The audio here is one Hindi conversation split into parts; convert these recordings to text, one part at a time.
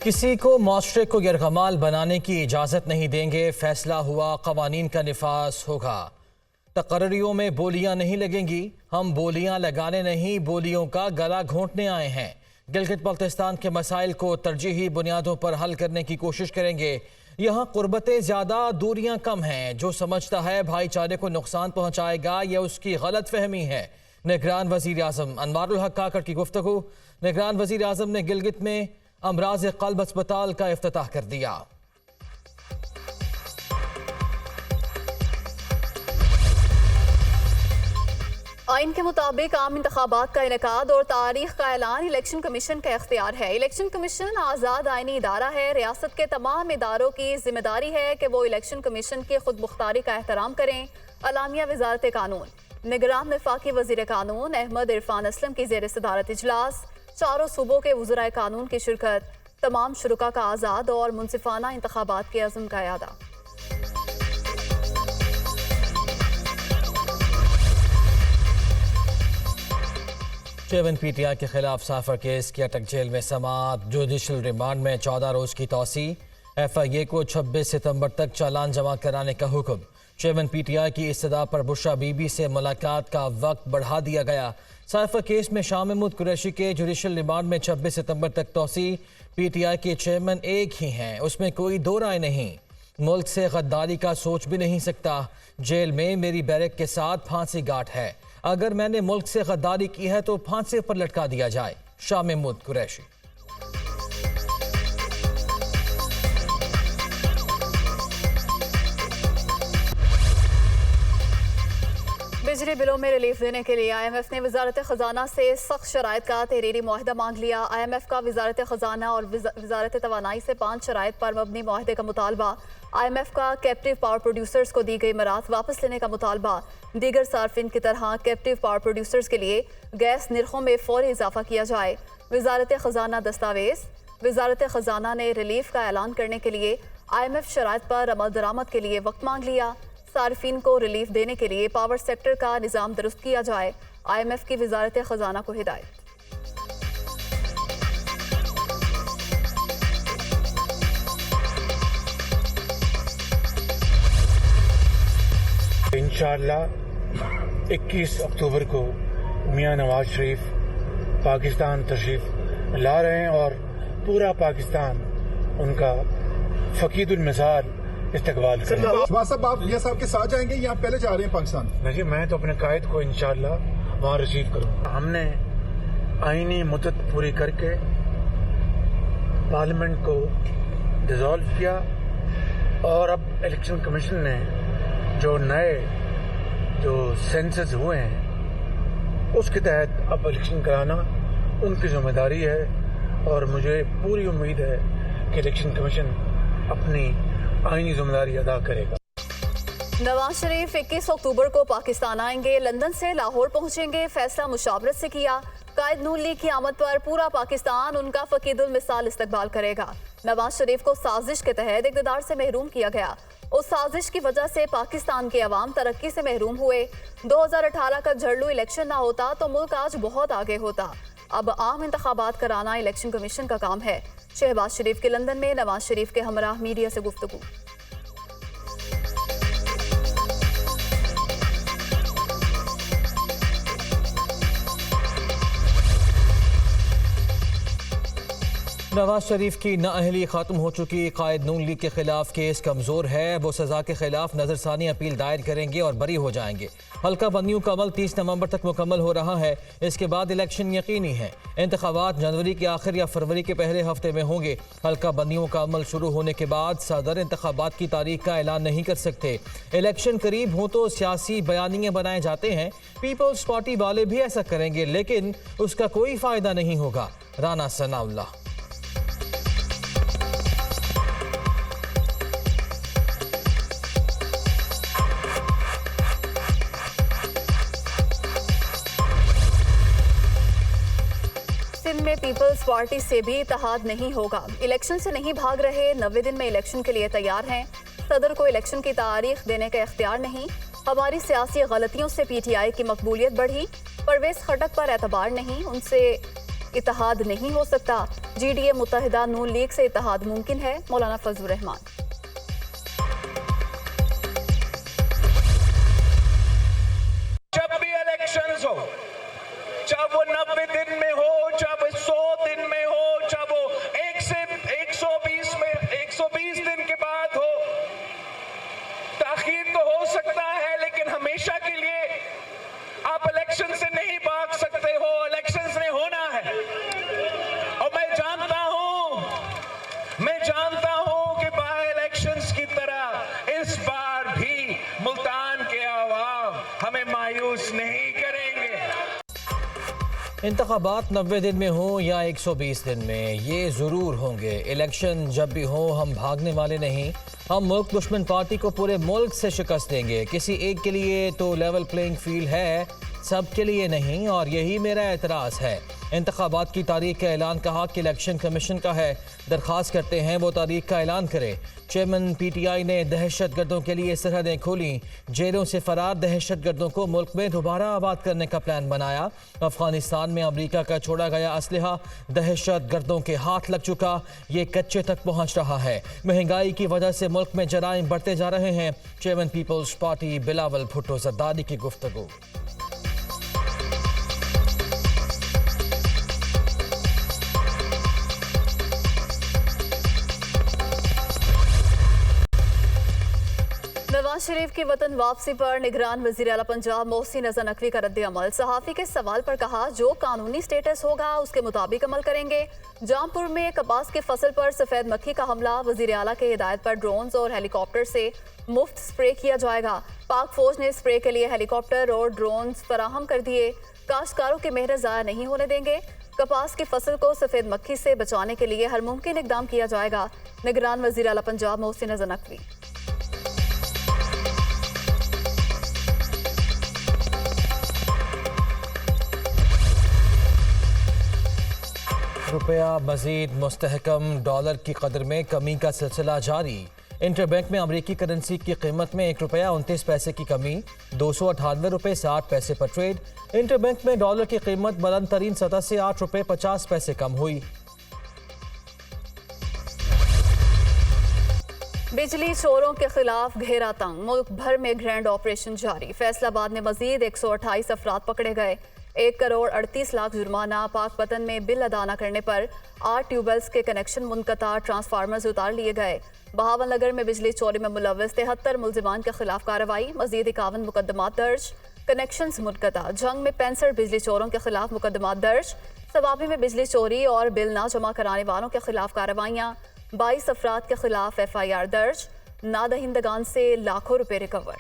किसी को माशरे को यरगमाल बनाने की इजाज़त नहीं देंगे। फैसला हुआ, कवानीन का निफाज होगा। तकर्रियों में बोलियां नहीं लगेंगी। हम बोलियां लगाने नहीं, बोलियों का गला घोंटने आए हैं। गिलगित बल्तिस्तान के मसाइल को तरजीही बुनियादों पर हल करने की कोशिश करेंगे। यहाँ कुर्बतें ज़्यादा, दूरियां कम हैं। जो समझता है भाईचारे को नुकसान पहुँचाएगा, यह उसकी गलत फहमी है। निगरान वज़ीर आज़म अनवारुल हक काकड़ की गुफ्तगू। निगरान वज़ीर आज़म ने गिलगित में अमराज क़ल्ब अस्पताल का इफ्तिताह कर दिया। आइन के मुताबिक आम इंतखाबात का इनेकाद और तारीख का ऐलान इलेक्शन कमीशन का इख्तियार है। इलेक्शन कमीशन आज़ाद आइनी इदारा है। रियासत के तमाम इदारों की जिम्मेदारी है कि वो इलेक्शन कमीशन की खुद मुख्तारी का एहतराम करें। अलामिया वजारत कानून। निगरान वफाकी वज़ीर कानून अहमद इरफान असलम की ज़ेर सदारत इजलास। चारों सूबों के वज़राए कानून की शिरकत। तमाम शुरुका का आज़ाद और मुनसिफाना इंतखाबात के अज़्म का यादा। चेयरमैन पीटीआई के खिलाफ साफर केस की अटक जेल में समाअत। जुडिशल रिमांड में 14 रोज की तौसी। FIA को 26 सितंबर तक चालान जमा कराने का हुक्म। चेयरमैन पीटीआई की इस्तदा पर बुशरा बीबी से मुलाकात का वक्त बढ़ा दिया गया। साइफर केस में शाह महमूद कुरैशी के जुडिशल रिमांड में 26 सितंबर तक तौसी। पीटीआई के चेयरमैन एक ही हैं, उसमें कोई दो राय नहीं। मुल्क से गद्दारी का सोच भी नहीं सकता। जेल में मेरी बैरक के साथ फांसी गांठ है। अगर मैंने मुल्क से गद्दारी की है तो फांसी पर लटका दिया जाए। शाह महमूद कुरैशी। बिजली बिलों में रिलीफ देने के लिए IMF ने वजारत खजाना से सख्त शराइत का तहरीरी मुआहदा मांग लिया। IMF का वजारत खजाना और वजारत तवानाई से 5 शराइत पर मबनी मुआहदे का मुतालबा। IMF का कैप्टिव पावर प्रोड्यूसर्स को दी गई मराहत वापस लेने का मुतालबा। दीगर सार्फिन की तरह कैप्टिव पावर प्रोड्यूसर्स के लिए गैस निर्खों में फौरी इजाफा किया जाए। वजारत खजाना दस्तावेज। वजारत खजाना ने रिलीफ का ऐलान करने के लिए IMF शराइत पर अमल दरामद के लिए वक्त मांग लिया। सार्फिन को रिलीफ देने के लिए पावर सेक्टर का निज़ाम दुरुस्त किया जाए। IMF की वजारत खजाना को हिदायत। इंशाअल्लाह 21 अक्टूबर को मियां नवाज शरीफ पाकिस्तान तशरीफ ला रहे हैं और पूरा पाकिस्तान उनका फकीदुल मिसाल इस्तकबाल करें। साहब, आप मियां साहब के साथ जाएंगे या पहले जा रहे हैं पाकिस्तान? नहीं, मैं तो अपने कायद को इंशाअल्लाह वहाँ रिसीव करूँगा। हमने आईनी मुद्दत पूरी करके पार्लियामेंट को डिसॉल्व किया और अब इलेक्शन कमीशन ने जो नए सेंसस हुए हैं उसके तहत अब इलेक्शन कराना उनकी जिम्मेदारी है और मुझे पूरी उम्मीद है कि इलेक्शन कमीशन अपनी आईनी जिम्मेदारी अदा करेगा। नवाज शरीफ 21 अक्टूबर को पाकिस्तान आएंगे। लंदन से लाहौर पहुंचेंगे। फैसला मुशावरत से किया। कायद नून लीग की आमद पर पूरा पाकिस्तान उनका फकीदुल मिसाल इस्तकबाल करेगा। नवाज शरीफ को साजिश के तहत इक़्तिदार से महरूम किया गया। उस साजिश की वजह से पाकिस्तान के अवाम तरक्की से महरूम हुए। 2018 का झड़लू इलेक्शन ना होता तो मुल्क आज बहुत आगे होता। अब आम इंतखाबात कराना इलेक्शन कमीशन का काम है। शहबाज शरीफ के लंदन में नवाज शरीफ के हमराह मीडिया से गुफ्तगू। नवाज शरीफ की नाअहली खत्म हो चुकी। कायद नून लीग के खिलाफ केस कमजोर है। वो सजा के खिलाफ नजरसानी अपील दायर करेंगे और बरी हो जाएंगे। हल्का बंदियों का अमल 30 नवंबर तक मुकम्मल हो रहा है। इसके बाद इलेक्शन यकीनी है। इंतखाबात जनवरी के आखिर या फरवरी के पहले हफ्ते में होंगे। हल्का बंदियों का अमल शुरू होने के बाद सदर इंतखाबात की तारीख का ऐलान नहीं कर सकते। इलेक्शन करीब हो तो सियासी बयानिए बनाए जाते हैं। पीपल्स पार्टी वाले भी ऐसा करेंगे, लेकिन उसका कोई फायदा नहीं होगा। राना सनाउल्लाह। में पीपल्स पार्टी से भी इत्तेहाद नहीं होगा। इलेक्शन से नहीं भाग रहे। 90 दिन में इलेक्शन के लिए तैयार हैं। सदर को इलेक्शन की तारीख देने का इख्तियार नहीं। हमारी सियासी गलतियों से PTI की मकबूलियत बढ़ी। परवेज खटक पर एतबार नहीं। उनसे इत्तेहाद नहीं हो सकता। GDA मुत्तहिदा नून लीग से इत्तेहाद मुमकिन है। मौलाना फजलुर रहमान। जब भी इलेक्शंस हो, चाहे वो 90 दिन में हो, चाहे वो 100 दिन में हो, चाहे वो 120 दिन के बाद हो, ताखीर तो हो सकता है, लेकिन हमेशा के लिए आप इलेक्शन से नहीं भाग सकते हो। इलेक्शंस ने होना है और मैं जानता हूं कि बाय इलेक्शंस की तरह इस बार भी मुल्तान के आवाम हमें मायूस नहीं करेंगे। इंतखाबात 90 दिन में हो या 120 दिन में, ये ज़रूर होंगे। इलेक्शन जब भी हो हम भागने वाले नहीं। हम मुल्क दुश्मन पार्टी को पूरे मुल्क से शिकस्त देंगे। किसी एक के लिए तो लेवल प्लेइंग फील्ड है, सब के लिए नहीं, और यही मेरा एतराज़ है। इंतखाबात की तारीख का ऐलान कहा कि इलेक्शन कमीशन का है। दरख्वास्त करते हैं वो तारीख का ऐलान करे। चेयरमैन PTI ने दहशत गर्दों के लिए सरहदें खोली। जेलों से फरार दहशत गर्दों को मुल्क में दोबारा आबाद करने का प्लान बनाया। अफगानिस्तान में अमरीका का छोड़ा गया असलहा दहशत गर्दों के हाथ लग चुका। ये कच्चे तक पहुंच रहा है। महंगाई की वजह से मुल्क में जराइम बढ़ते जा रहे हैं। चेयरमैन पीपल्स पार्टी बिलावल भुट्टो जरदारी की गुफ्तगू। नवाज शरीफ की वतन वापसी पर निगरान वज़ीर आला पंजाब मोहसिन रज़ा नकवी का रद्द अमल। सहाफ़ी के सवाल पर कहा, जो कानूनी स्टेटस होगा उसके मुताबिक अमल करेंगे। जामपुर में कपास के फसल पर सफ़ेद मक्खी का हमला। वज़ीर आला के हिदायत पर ड्रोन्स और हेलीकॉप्टर से मुफ्त स्प्रे किया जाएगा। पाक फौज ने स्प्रे के लिए हेलीकॉप्टर और ड्रोन्स फराहम कर दिए। काश्तकारों की मेहनत ज़ाया नहीं होने देंगे। कपास की फसल को सफ़ेद मक्खी से बचाने के लिए हर मुमकिन इकदाम किया जाएगा। निगरान वज़ीर आला पंजाब मोहसिन रज़ा नकवी। रुपया मजीद मुस्तहकम, डॉलर की कदर में कमी का सिलसिला जारी। इंटरबैंक में अमरीकी करेंसी की कीमत में 1 रुपया 29 पैसे की कमी, 298 रुपये 60 पैसे पर ट्रेड। इंटरबैंक में डॉलर की कीमत बुलंद तरीन सतह से 8 रुपये 50 पैसे कम हुई। बिजली चोरों के खिलाफ घेरा तंग। मुल्क भर में ग्रैंड ऑपरेशन जारी। फैसलाबाद में मजीद 128 अफराद पकड़े गए। 1 करोड़ 38 लाख जुर्माना। पाकपतन में बिल अदा न करने पर 8 ट्यूबवेल्स के कनेक्शन मुनक़ता, ट्रांसफार्मर्स उतार लिए गए। बहावल नगर में बिजली चोरी में मुलव्वस 73 मुलजिमान के खिलाफ कार्रवाई। मजीद 51 मुकदमात दर्ज। कनेक्शंस मुनक़ता। जंग में 65 बिजली चोरों के खिलाफ मुकदमात दर्ज। सवाबी में बिजली चोरी और बिल ना जमा कराने वालों के खिलाफ कार्रवाइयाँ। 22 अफराद के खिलाफ FIR दर्ज। नादहिंदगान से लाखों रुपए रिकवर।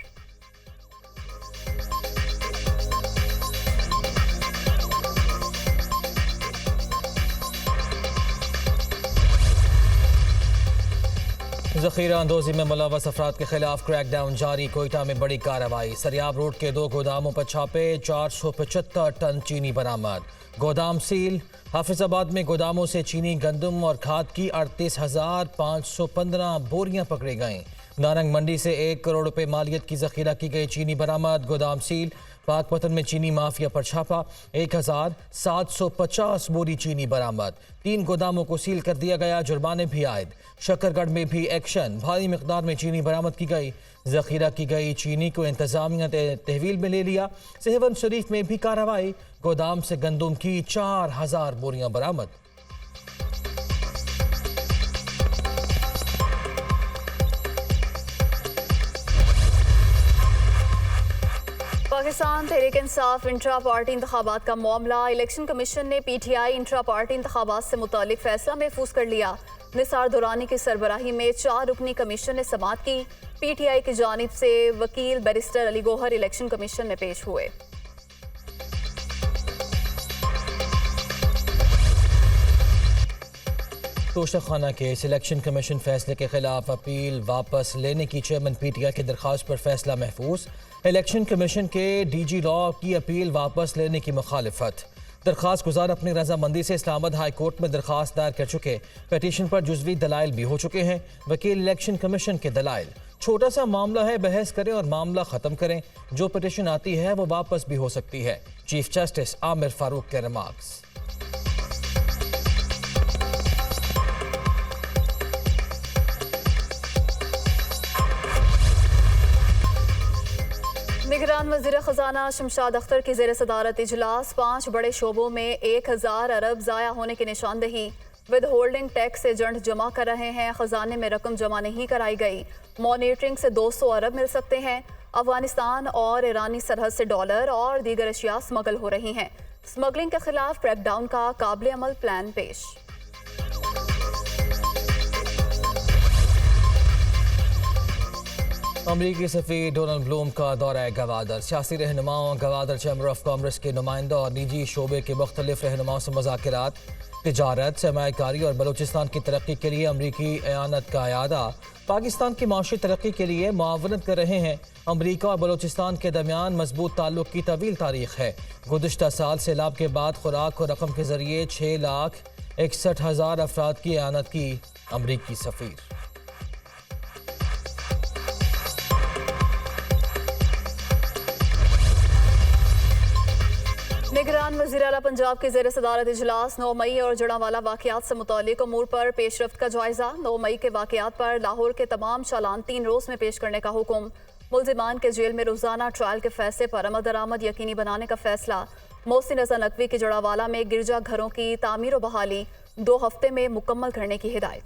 ज़ख़ीरा अंदोज़ी में मुलव्वस अफराद के खिलाफ क्रैकडाउन जारी। कोयटा में बड़ी कार्रवाई। सरियाब रोड के 2 गोदामों पर छापे। 475 टन चीनी बरामद। गोदाम सील। हाफिजाबाद में गोदामों से चीनी, गंदम और खाद की 38,515 बोरियां पकड़ी गईं। नारंग मंडी से 1 करोड़ रुपए मालियत की ज़ख़ीरा की गई चीनी बरामद। गोदाम सील। पाकपतन में चीनी माफिया पर छापा। 1,750 बोरी चीनी बरामद। 3 गोदामों को सील कर दिया गया। जुर्माने भी आयद। शकरगढ़ में भी एक्शन। भारी मिकदार में चीनी बरामद की गई। ज़ख़ीरा की गई चीनी को इंतजामिया ने तहवील में ले लिया। सहवन शरीफ में भी कार्रवाई। गोदाम से गंदम की 4000 बोरियां बरामद। पाकिस्तान तहरीक इंसाफ इंट्रा पार्टी इंतखाबात का मामला। इलेक्शन कमीशन ने PTI इंट्रा पार्टी इंतखाबात से मुतालिक फैसला महफूज कर लिया। निसार दुरानी की सरबराही में 4 रुकनी कमीशन ने समाअत की। PTI की जानिब से वकील barrister Ali Gohar election commission में पेश हुए। तोशाखाना केस। इलेक्शन कमीशन फैसले के खिलाफ अपील वापस लेने की चेयरमैन PTI की दरख्वास्त पर फैसला महफूज। इलेक्शन कमीशन के DG लॉ की अपील वापस लेने की मुखालिफत। दरख्वास्त गुजार अपनी रजामंदी से इस्लामाबाद हाई कोर्ट में दरख्वास्त दायर कर चुके। पटिशन पर जुज़वी दलाइल भी हो चुके हैं। वकील इलेक्शन कमीशन के दलाइल, छोटा सा मामला है, बहस करें और मामला ख़त्म करें। जो पटिशन आती है वो वापस भी हो सकती है। चीफ जस्टिस आमिर फारूक के रिमार्क्स। निगरान वज़ीर ख़जाना शमशाद अख्तर की ज़ेर सदारत इजलास 5 बड़े शोबों में 1000 अरब ज़ाया होने की निशानदही। विद होल्डिंग टैक्स एजेंट जमा कर रहे हैं, खजाने में रकम जमा नहीं कराई गई। मॉनिटरिंग से 200 अरब मिल सकते हैं। अफगानिस्तान और ईरानी सरहद से डॉलर और दीगर अशिया स्मगल हो रही हैं। स्मगलिंग के खिलाफ क्रैकडाउन का काबिल अमल प्लान पेश। अमरीकी सफ़ीर डोनाल्ड ब्लूम का दौरा गवादर। सियासी रहनुमाओं, गवादर चैम्बर ऑफ कॉमर्स के नुमाइंदों और निजी शोबे के मुख्तलिफ रहनुमाओं से मुज़ाकरात, तिजारत, सरमायाकारी और बलूचिस्तान की तरक्की के लिए अमरीकी एयानत का अयादा। पाकिस्तान की माशी तरक्की के लिए मुआवनत कर रहे हैं। अमरीका और बलूचिस्तान के दरमियान मजबूत ताल्लुक की तवील तारीख है। गुज़िश्ता साल सैलाब के बाद खुराक और रकम के जरिए 6,61,000 अफराद की एयानत की अमरीकी सफ़ीर। निगरान वज़ीर आला पंजाब की ज़ेर सदारत इजलास 9 मई और जड़ावाला वाक़यात से मुतालिक अमूर पर पेशरफ्त का जायज़ा। 9 मई के वाक़यात पर लाहौर के तमाम चालान 3 रोज़ में पेश करने का हुक्म। मुल्ज़िमान के जेल में रोज़ाना ट्रायल के फैसले पर अमल दरामद यकीनी बनाने का फैसला। मोहसिन हसन नकवी की जड़ावाला में गिरजा घरों की तामीर व बहाली 2 हफ्ते में मुकम्मल करने की हिदायत।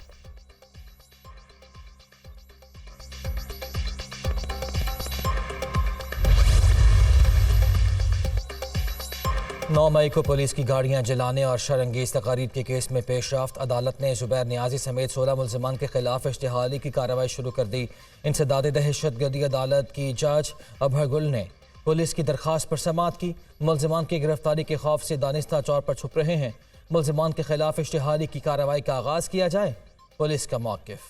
9 मई को पुलिस की गाड़ियां जलाने और शरअंगेज तकारीब के केस में पेशरफ्त। अदालत ने जुबैर नियाजी समेत 16 मुल्ज़िमान के खिलाफ इश्तिहाली की कार्रवाई शुरू कर दी। इंसदाद दहशतगर्दी अदालत की जज अभर गुल ने पुलिस की दरख्वास्त पर समाअत की। मुल्ज़िमान की गिरफ्तारी के खौफ से दानिस्ता तौर पर छुप रहे हैं। मुल्ज़िमान के खिलाफ इश्तिहाली की कार्रवाई का आगाज़ किया जाए, पुलिस का मौक़िफ़।